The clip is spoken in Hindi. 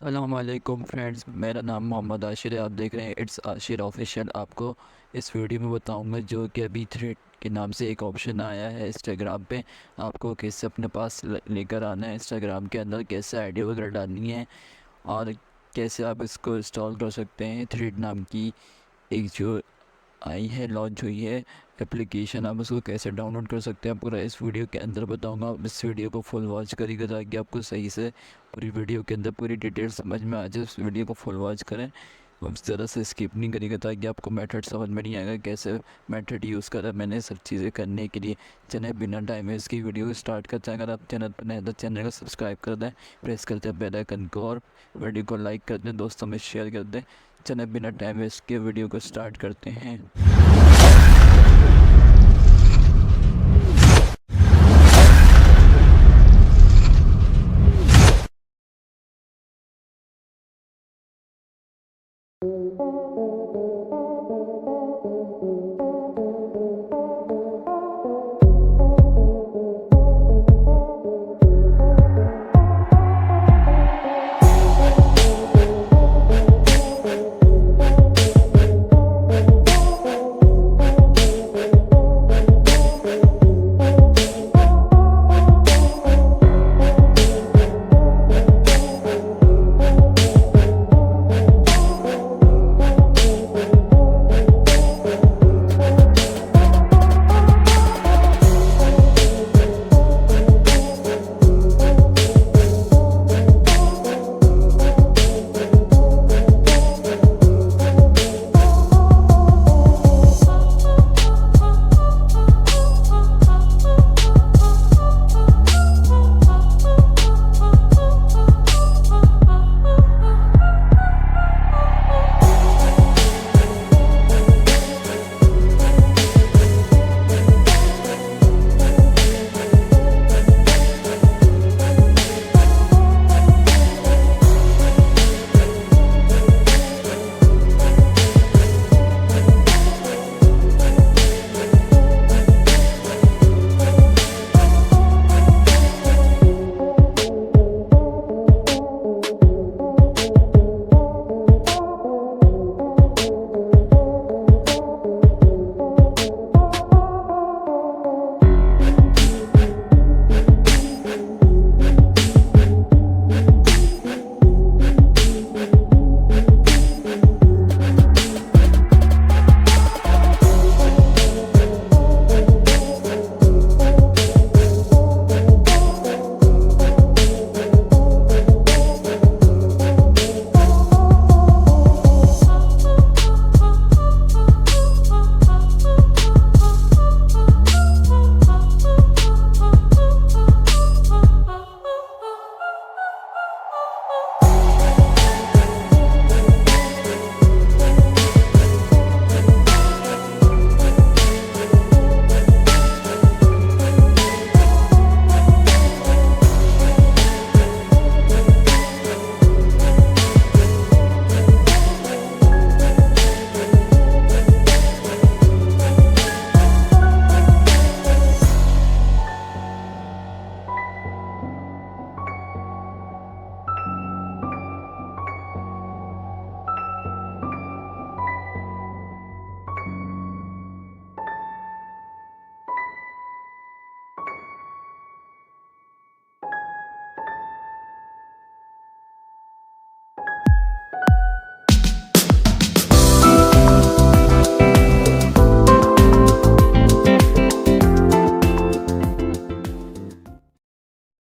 अस्सलामुअलैकुम फ्रेंड्स, मेरा नाम मोहम्मद आशिर है। आप देख रहे हैं इट्स आशिर ऑफिशियल। आपको इस वीडियो में बताऊंगा जो कि अभी थ्रेड के नाम से एक ऑप्शन आया है इंस्टाग्राम पे। आपको कैसे अपने पास लेकर आना है, इंस्टाग्राम के अंदर कैसे आईडी वगैरह डालनी है और कैसे आप इसको इंस्टॉल कर सकते हैं। थ्रेड नाम की एक जो आई है, लॉन्च हुई है एप्लीकेशन, आप उसको कैसे डाउनलोड कर सकते हैं पूरा इस वीडियो के अंदर बताऊंगा। आप इस वीडियो को फुल वॉच करिएगा ताकि आपको सही से पूरी वीडियो के अंदर पूरी डिटेल समझ में आ जाए। इस वीडियो को फुल वॉच करें, अब ज़रा से स्किप नहीं करिएगा ताकि आपको मेथड समझ में नहीं आएगा कैसे मेथड यूज़ करा मैंने सब चीज़ें करने के लिए। चलिए बिना टाइम वेस्ट की वीडियो स्टार्ट करते हैं। अगर आप चैनल पर नए हैं तो चैनल को सब्सक्राइब कर दें, प्रेस करते हैं बेल आइकन को और वीडियो को लाइक कर दें, दोस्तों में शेयर कर दें। चलिए बिना टाइम वेस्ट के वीडियो को स्टार्ट करते हैं।